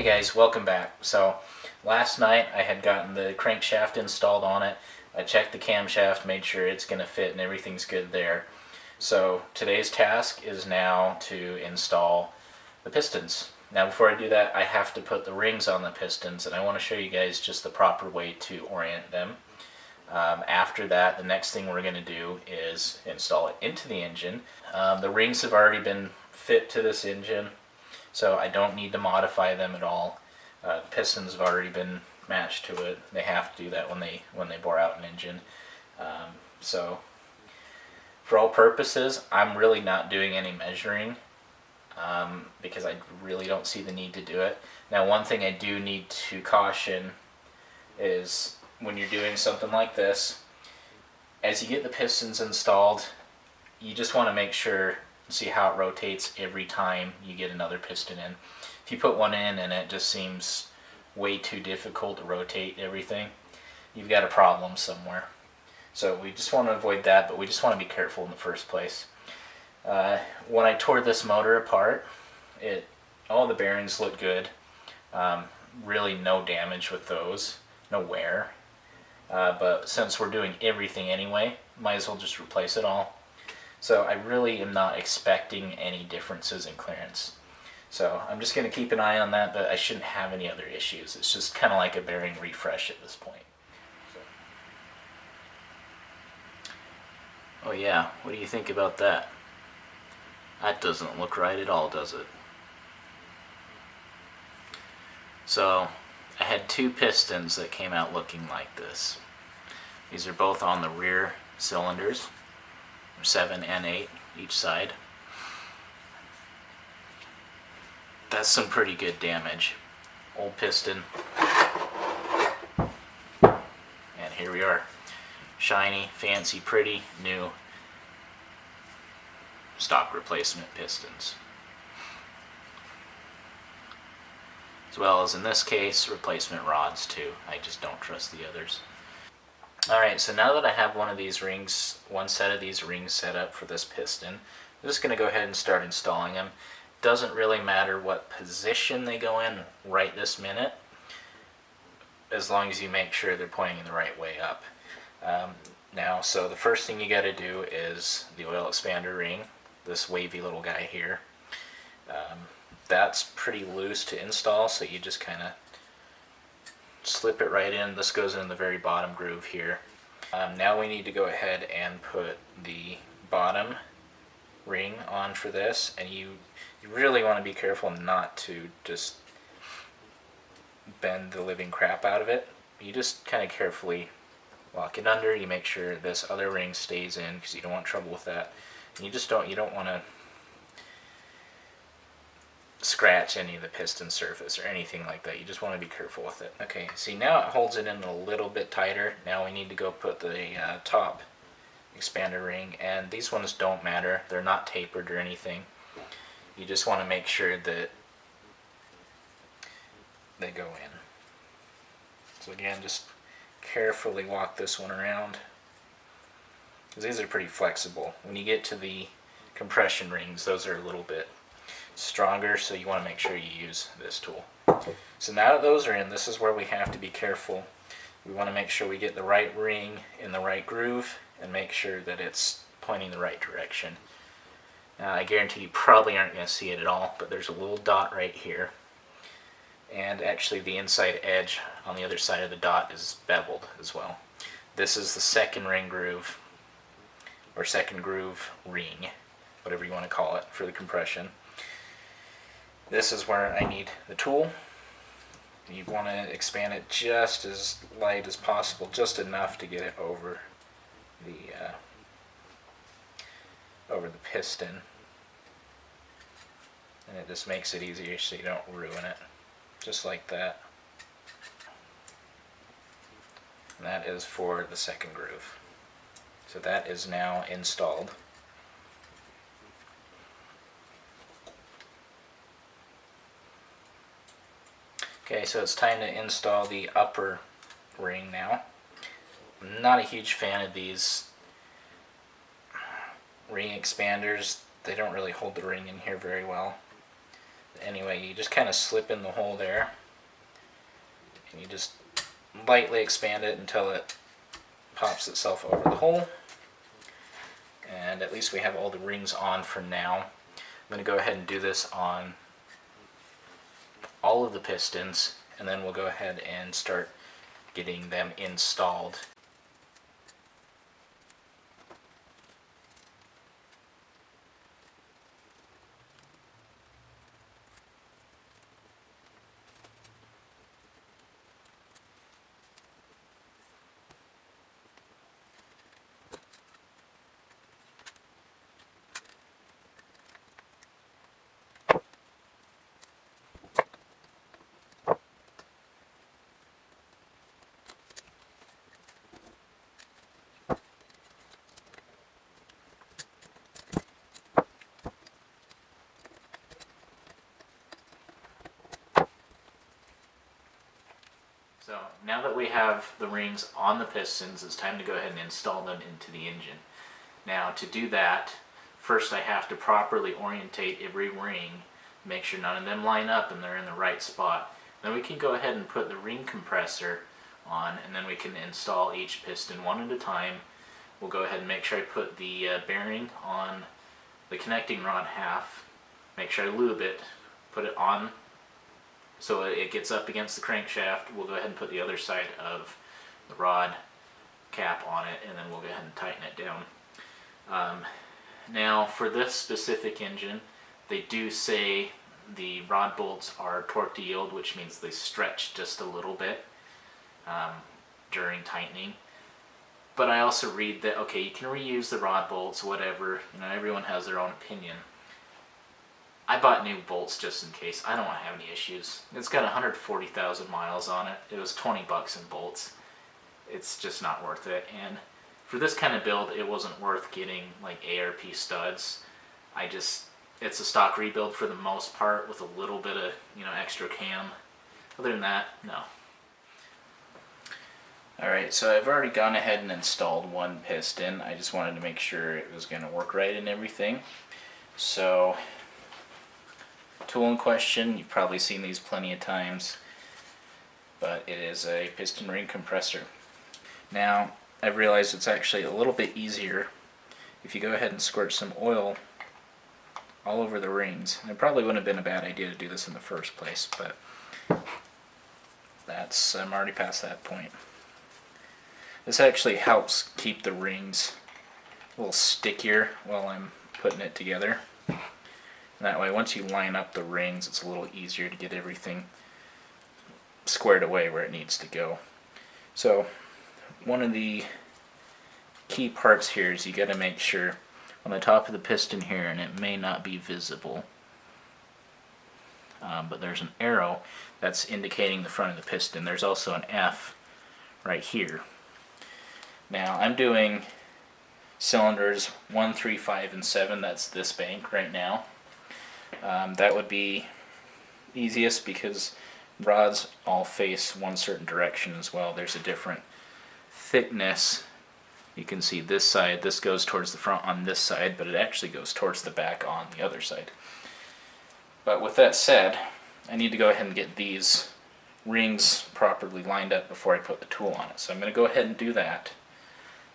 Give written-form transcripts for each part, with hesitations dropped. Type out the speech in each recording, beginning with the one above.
Hey guys, welcome back. So last night I had gotten the crankshaft installed on it. I checked the camshaft, made sure it's going to fit and everything's good there. So today's task is now to install the pistons. Now before I do that, I have to put the rings on the pistons, and I want to show you guys just the proper way to orient them. After that, the next thing we're going to do is install it into the engine. The rings have already been fit to this engine, so I don't need to modify them at all. The pistons have already been matched to it. They have to do that when they bore out an engine. So for all purposes, I'm really not doing any measuring because I really don't see the need to do it. Now, one thing I do need to caution is when you're doing something like this, as you get the pistons installed, you just want to make sure, see how it rotates every time you get another piston in. If you put one in and it just seems way too difficult to rotate everything, you've got a problem somewhere. So we just want to avoid that, but we just want to be careful in the first place. When I tore this motor apart, all the bearings look good. Really no damage with those, no wear. But since we're doing everything anyway, might as well just replace it all. So I really am not expecting any differences in clearance. So I'm just going to keep an eye on that, but I shouldn't have any other issues. It's just kind of like a bearing refresh at this point. Oh yeah, what do you think about that? That doesn't look right at all, does it? So I had two pistons that came out looking like this. These are both on the rear cylinders, 7 and 8 each side. That's some pretty good damage. Old piston. And here we are. Shiny, fancy, pretty, new stock replacement pistons. As well as, in this case, replacement rods too. I just don't trust the others. Alright, so now that I have one set of these rings set up for this piston, I'm just going to go ahead and start installing them. Doesn't really matter what position they go in right this minute, as long as you make sure they're pointing in the right way up. Now, so the first thing you got to do is the oil expander ring, this wavy little guy here. That's pretty loose to install, so you just kind of slip it right in. This goes in the very bottom groove here. Now we need to go ahead and put the bottom ring on for this, and you really want to be careful not to just bend the living crap out of it. You just kind of carefully lock it under. You make sure this other ring stays in because you don't want trouble with that. And you don't want to scratch any of the piston surface or anything like that. You just want to be careful with it. Okay, see, now it holds it in a little bit tighter. Now we need to go put the top expander ring, and these ones don't matter. They're not tapered or anything. You just want to make sure that they go in. So again, just carefully walk this one around, because these are pretty flexible. When you get to the compression rings, those are a little bit stronger, so you want to make sure you use this tool. So now that those are in, this is where we have to be careful. We want to make sure we get the right ring in the right groove and make sure that it's pointing the right direction. Now, I guarantee you probably aren't going to see it at all, but there's a little dot right here, and actually the inside edge on the other side of the dot is beveled as well. This is the second ring groove, or second groove ring, whatever you want to call it, for the compression. This is where I need the tool. You want to expand it just as light as possible, just enough to get it over the piston, and it just makes it easier so you don't ruin it, just like that. And that is for the second groove. So that is now installed. Okay, so it's time to install the upper ring now. I'm not a huge fan of these ring expanders. They don't really hold the ring in here very well. Anyway, you just kind of slip in the hole there, and you just lightly expand it until it pops itself over the hole. And at least we have all the rings on for now. I'm going to go ahead and do this on all of the pistons, and then we'll go ahead and start getting them installed. So now that we have the rings on the pistons, it's time to go ahead and install them into the engine. Now to do that, first I have to properly orientate every ring, make sure none of them line up and they're in the right spot. Then we can go ahead and put the ring compressor on, and then we can install each piston one at a time. We'll go ahead and make sure I put the bearing on the connecting rod half, make sure I lube it, put it on so it gets up against the crankshaft. We'll go ahead and put the other side of the rod cap on it, and then we'll go ahead and tighten it down. Now for this specific engine, they do say the rod bolts are torque to yield, which means they stretch just a little bit during tightening. But I also read that, okay, you can reuse the rod bolts, whatever, you know, everyone has their own opinion. I bought new bolts just in case. I don't want to have any issues. It's got 140,000 miles on it. It was 20 bucks in bolts. It's just not worth it. And for this kind of build, it wasn't worth getting like ARP studs. It's a stock rebuild for the most part with a little bit of, you know, extra cam. Other than that, no. Alright, so I've already gone ahead and installed one piston. I just wanted to make sure it was going to work right and everything. So, tool in question, you've probably seen these plenty of times, but it is a piston ring compressor. Now, I've realized it's actually a little bit easier if you go ahead and squirt some oil all over the rings. And it probably wouldn't have been a bad idea to do this in the first place, but I'm already past that point. This actually helps keep the rings a little stickier while I'm putting it together. And that way, once you line up the rings, it's a little easier to get everything squared away where it needs to go. So, one of the key parts here is you got to make sure on the top of the piston here, and it may not be visible, but there's an arrow that's indicating the front of the piston. There's also an F right here. Now, I'm doing cylinders 1, 3, 5, and 7. That's this bank right now. That would be easiest because rods all face one certain direction as well. There's a different thickness. You can see this side, this goes towards the front on this side, but it actually goes towards the back on the other side. But with that said, I need to go ahead and get these rings properly lined up before I put the tool on it. So I'm going to go ahead and do that,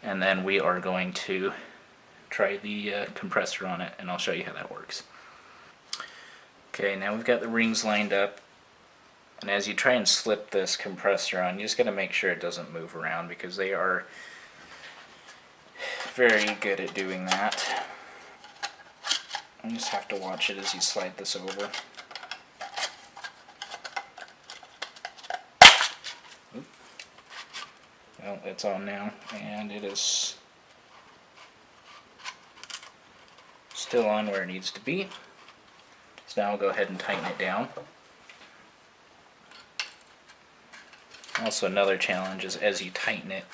and then we are going to try the compressor on it, and I'll show you how that works. Okay, now we've got the rings lined up, and as you try and slip this compressor on, you just got to make sure it doesn't move around because they are very good at doing that. You just have to watch it as you slide this over. Well, it's on now, and it is still on where it needs to be. So now I'll go ahead and tighten it down. Also, another challenge is as you tighten it,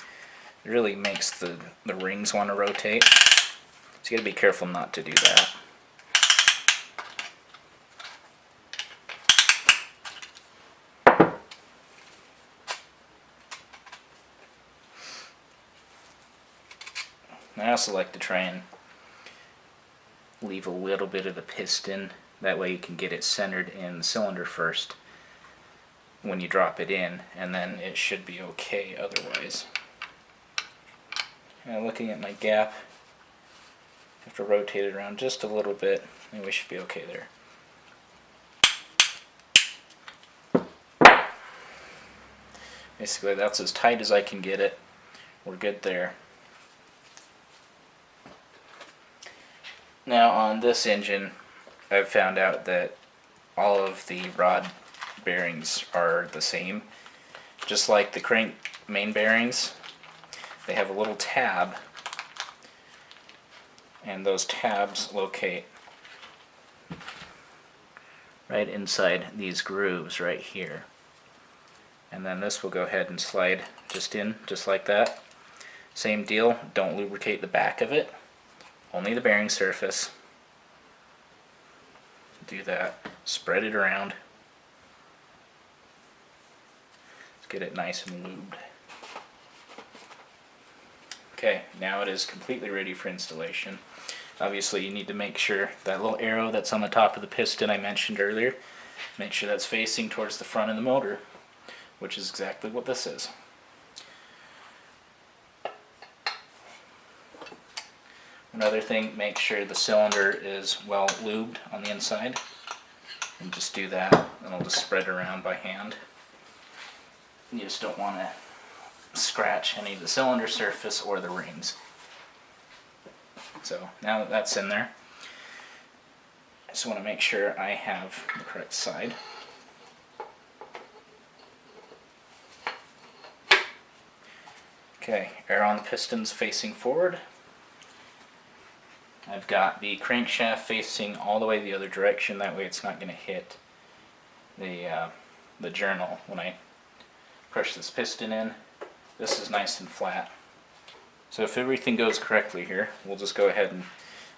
it really makes the rings want to rotate. So you got to be careful not to do that. I also like to try and leave a little bit of the piston That way you can get it centered in the cylinder first when you drop it in, and then it should be okay otherwise. Now looking at my gap, I have to rotate it around just a little bit, and we should be okay there. Basically that's as tight as I can get it. We're good there. Now on this engine, I've found out that all of the rod bearings are the same. Just like the crank main bearings, they have a little tab, and those tabs locate right inside these grooves right here. And then this will go ahead and slide just in, just like that. Same deal, don't lubricate the back of it, only the bearing surface. Do that, spread it around. Let's get it nice and lubed. Okay, now it is completely ready for installation. Obviously you need to make sure that little arrow that's on the top of the piston I mentioned earlier, make sure that's facing towards the front of the motor, which is exactly what this is. Another thing, make sure the cylinder is well lubed on the inside, and just do that, and I'll just spread it around by hand. You just don't want to scratch any of the cylinder surface or the rings. So now that that's in there, I just want to make sure I have the correct side. Okay, air on the pistons facing forward. I've got the crankshaft facing all the way the other direction, that way it's not going to hit the journal when I push this piston in. This is nice and flat. So if everything goes correctly here, we'll just go ahead and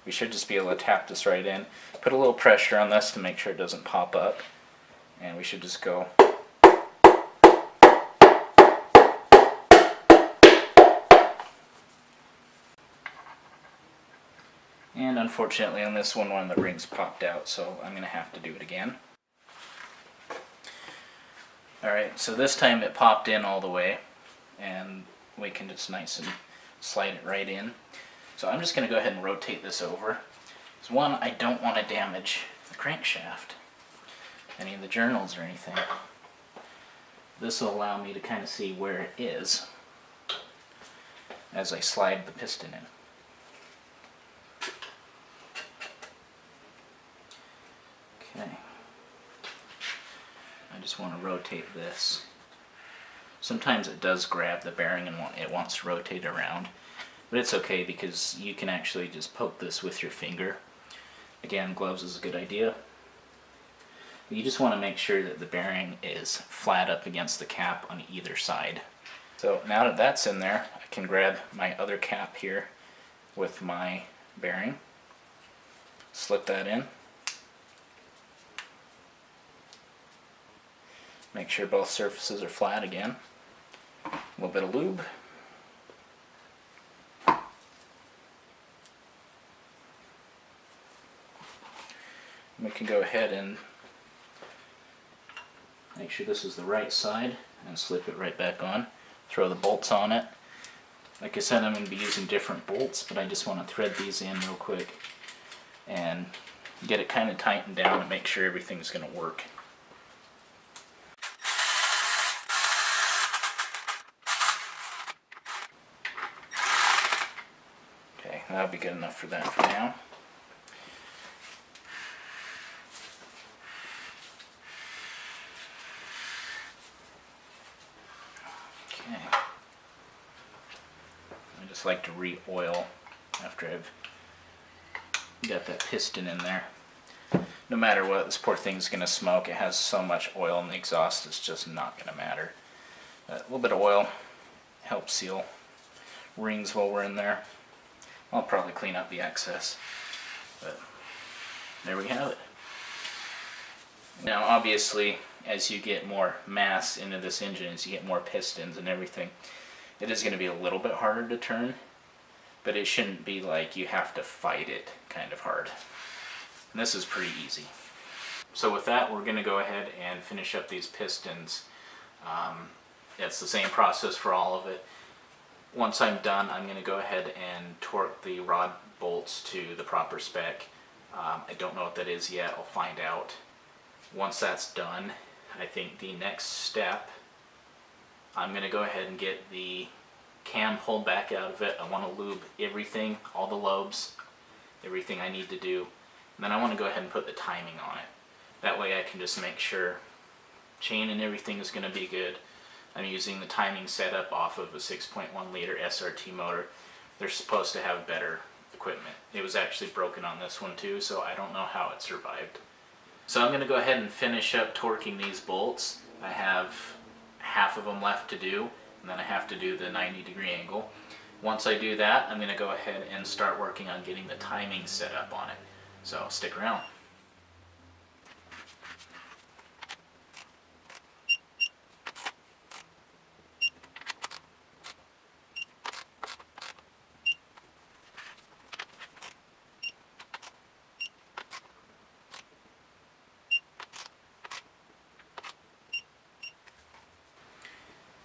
we should just be able to tap this right in. Put a little pressure on this to make sure it doesn't pop up, and we should just go. And unfortunately on this one of the rings popped out, so I'm going to have to do it again. Alright, so this time it popped in all the way, and we can just nice and slide it right in. So I'm just going to go ahead and rotate this over. So one, I don't want to damage the crankshaft, any of the journals or anything. This will allow me to kind of see where it is as I slide the piston in. Okay, I just want to rotate this. Sometimes it does grab the bearing and it wants to rotate around, but it's okay because you can actually just poke this with your finger. Again, gloves is a good idea. But you just want to make sure that the bearing is flat up against the cap on either side. So now that that's in there, I can grab my other cap here with my bearing, slip that in. Make sure both surfaces are flat again. A little bit of lube. We can go ahead and make sure this is the right side and slip it right back on. Throw the bolts on it. Like I said, I'm going to be using different bolts, but I just want to thread these in real quick and get it kind of tightened down and make sure everything's going to work. That'll be good enough for that for now. Okay. I just like to re-oil after I've got that piston in there. No matter what, this poor thing's going to smoke. It has so much oil in the exhaust, it's just not going to matter. A little bit of oil helps seal rings while we're in there. I'll probably clean up the excess, but there we have it. Now obviously, as you get more mass into this engine, as you get more pistons and everything, it is going to be a little bit harder to turn, but it shouldn't be like you have to fight it kind of hard. And this is pretty easy. So with that, we're going to go ahead and finish up these pistons. It's the same process for all of it. Once I'm done, I'm going to go ahead and torque the rod bolts to the proper spec. I don't know what that is yet. I'll find out. Once that's done, I think the next step, I'm going to go ahead and get the cam pulled back out of it. I want to lube everything, all the lobes, everything I need to do. And then I want to go ahead and put the timing on it. That way I can just make sure chain and everything is going to be good. I'm using the timing setup off of a 6.1 liter SRT motor. They're supposed to have better equipment. It was actually broken on this one too, so I don't know how it survived. So I'm going to go ahead and finish up torquing these bolts. I have half of them left to do, and then I have to do the 90-degree angle. Once I do that, I'm going to go ahead and start working on getting the timing set up on it. So stick around.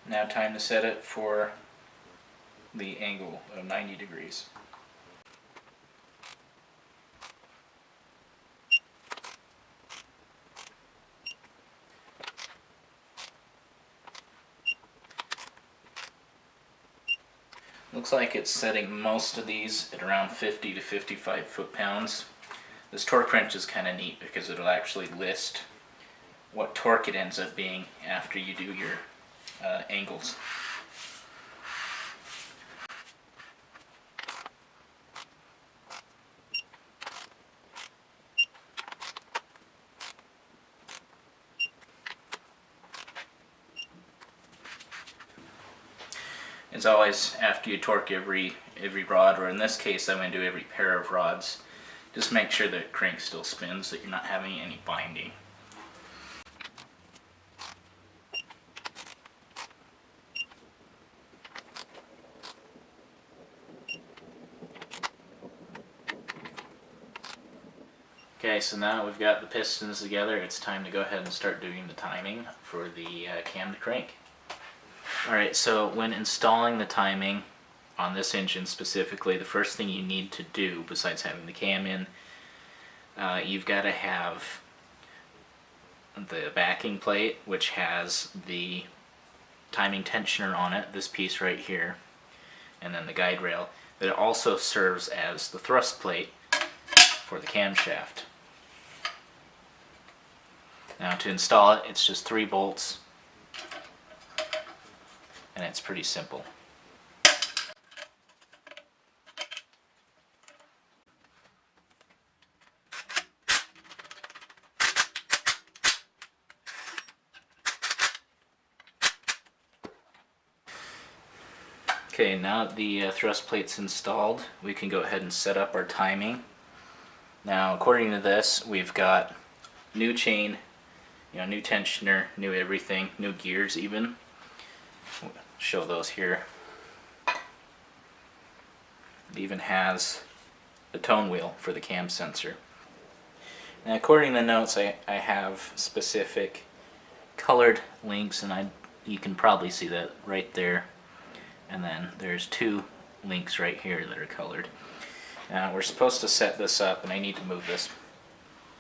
Now time to set it for the angle of 90 degrees. Looks like it's setting most of these at around 50 to 55 foot-pounds. This torque wrench is kind of neat because it'll actually list what torque it ends up being after you do your angles. As always, after you torque every rod, or in this case I'm going to do every pair of rods, just make sure the crank still spins, that you're not having any binding. Okay, so now we've got the pistons together, it's time to go ahead and start doing the timing for the cam to crank. Alright, so when installing the timing on this engine specifically, the first thing you need to do, besides having the cam in, you've got to have the backing plate, which has the timing tensioner on it, this piece right here, and then the guide rail. But it also serves as the thrust plate for the camshaft. Now to install it, it's just 3 bolts, and it's pretty simple. Okay, now that the thrust plate's installed, we can go ahead and set up our timing. Now, according to this, we've got new chain, new tensioner, new everything, new gears even. We'll show those here. It even has a tone wheel for the cam sensor. Now, according to the notes, I have specific colored links, and you can probably see that right there. And then there's 2 links right here that are colored. Now we're supposed to set this up, and I need to move this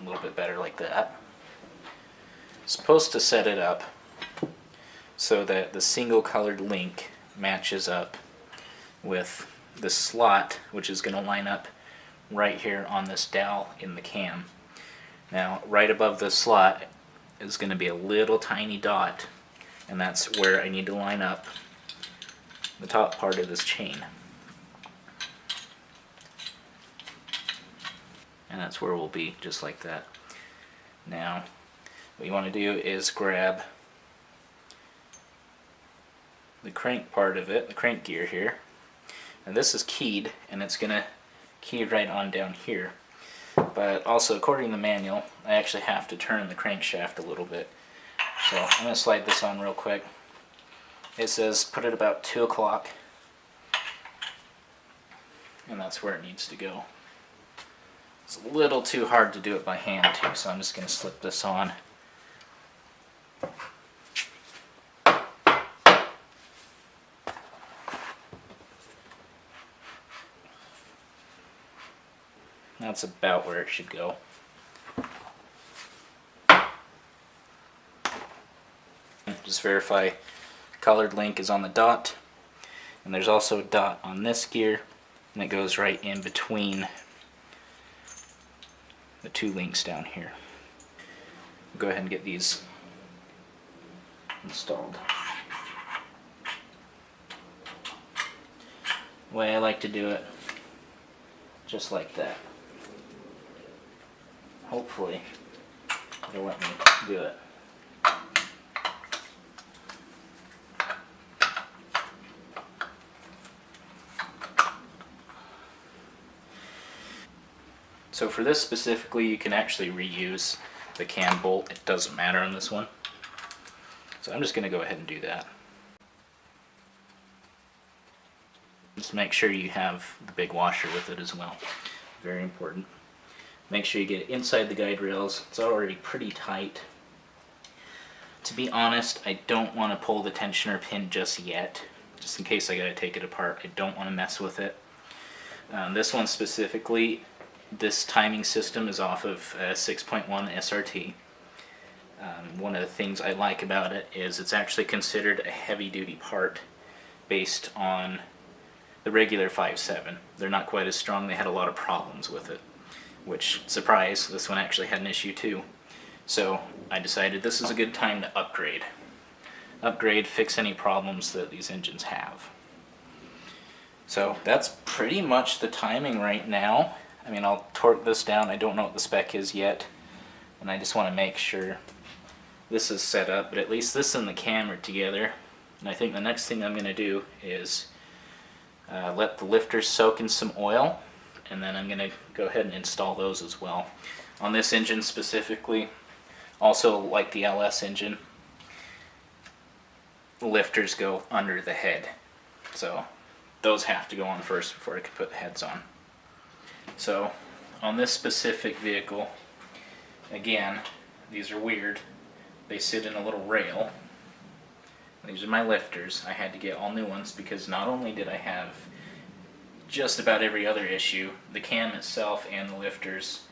a little bit better like that. Supposed to set it up so that the single colored link matches up with the slot, which is going to line up right here on this dowel in the cam. Now right above the slot is going to be a little tiny dot, and that's where I need to line up the top part of this chain. And that's where we'll be, just like that. Now, what you want to do is grab the crank part of it, the crank gear here. And this is keyed, and it's going to key right on down here. But also, according to the manual, I actually have to turn the crankshaft a little bit. So I'm going to slide this on real quick. It says put it about 2 o'clock, and that's where it needs to go. It's a little too hard to do it by hand too, so I'm just going to slip this on. That's about where it should go. Just verify colored link is on the dot, and there's also a dot on this gear, and it goes right in between the two links down here. Go ahead and get these installed. The way I like to do it, just like that. Hopefully it'll let me do it. So for this specifically, you can actually reuse the cam bolt. It doesn't matter on this one. So I'm just going to go ahead and do that. Just make sure you have the big washer with it as well. Very important. Make sure you get it inside the guide rails. It's already pretty tight. To be honest, I don't want to pull the tensioner pin just yet. Just in case I got to take it apart. I don't want to mess with it. This one specifically, this timing system is off of 6.1 SRT. One of the things I like about it is it's actually considered a heavy-duty part based on the regular 5.7. They're not quite as strong. They had a lot of problems with it, which, surprise, this one actually had an issue too. So I decided this is a good time to upgrade. Upgrade, fix any problems that these engines have. So that's pretty much the timing right now. I mean, I'll torque this down. I don't know what the spec is yet, and I just want to make sure this is set up, but at least this and the cam are together. And I think the next thing I'm going to do is let the lifters soak in some oil, and then I'm going to go ahead and install those as well. On this engine specifically, also like the LS engine, the lifters go under the head. So those have to go on first before I can put the heads on. So on this specific vehicle, again, these are weird. They sit in a little rail. These are my lifters. I had to get all new ones because not only did I have just about every other issue, the cam itself and the lifters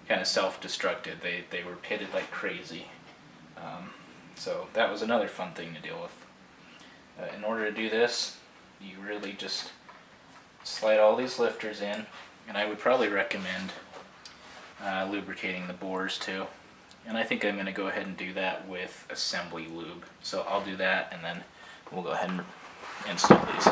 kind of self-destructed. They were pitted like crazy. So that was another fun thing to deal with. In order to do this, you really just slide all these lifters in, and I would probably recommend lubricating the bores too. And I think I'm going to go ahead and do that with assembly lube. So I'll do that, and then we'll go ahead and install these.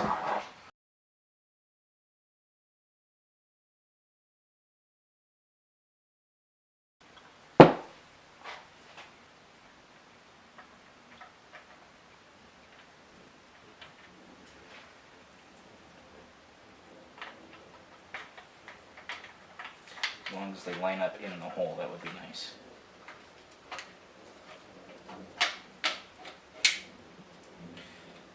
As long as they line up in the hole, that would be nice.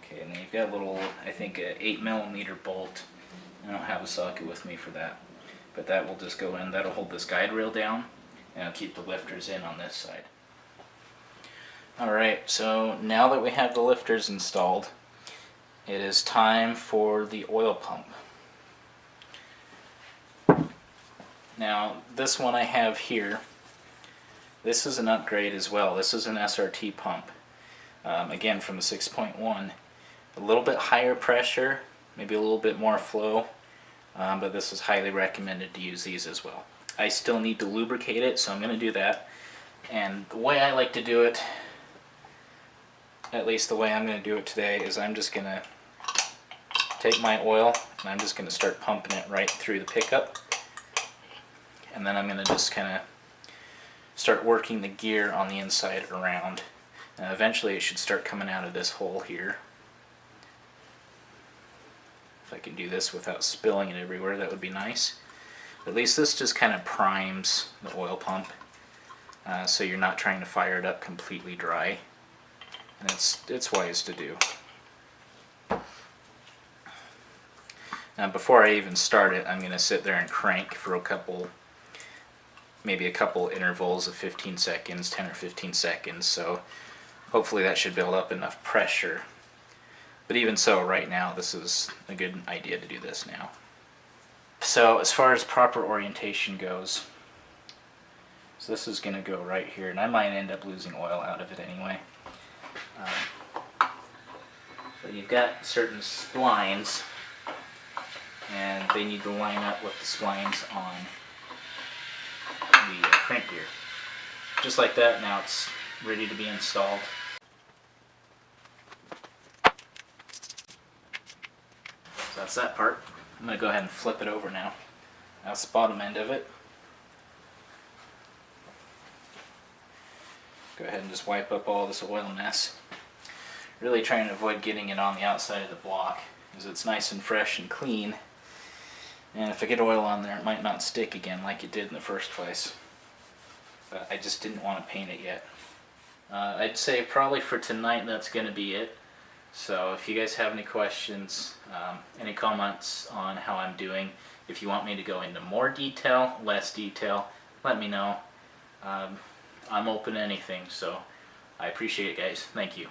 Okay, and then you've got a little, I think, a 8mm bolt. I don't have a socket with me for that, but that will just go in. That'll hold this guide rail down, and it'll keep the lifters in on this side. Alright, so now that we have the lifters installed, it is time for the oil pump. Now, this one I have here, this is an upgrade as well. This is an SRT pump, again from the 6.1. A little bit higher pressure, maybe a little bit more flow, but this is highly recommended to use these as well. I still need to lubricate it, so I'm going to do that. And the way I like to do it, at least the way I'm going to do it today, is I'm just going to take my oil and I'm just going to start pumping it right through the pickup. And then I'm going to just kind of start working the gear on the inside around. Eventually it should start coming out of this hole here. If I can do this without spilling it everywhere, that would be nice. At least this just kind of primes the oil pump, so you're not trying to fire it up completely dry. And it's wise to do. Now before I even start it, I'm going to sit there and crank for a couple maybe a couple intervals of 15 seconds, 10 or 15 seconds, so hopefully that should build up enough pressure. But even so, right now, this is a good idea to do this now. So as far as proper orientation goes, so this is going to go right here, and I might end up losing oil out of it anyway. But you've got certain splines, and they need to line up with the splines on the crank gear. Just like that, now it's ready to be installed. So that's that part. I'm going to go ahead and flip it over now. That's the bottom end of it. Go ahead and just wipe up all this oil mess. Really trying to avoid getting it on the outside of the block, because it's nice and fresh and clean. And if I get oil on there, it might not stick again like it did in the first place. But I just didn't want to paint it yet. I'd say probably for tonight that's going to be it. So if you guys have any questions, any comments on how I'm doing, if you want me to go into more detail, less detail, let me know. I'm open to anything, so I appreciate it, guys. Thank you.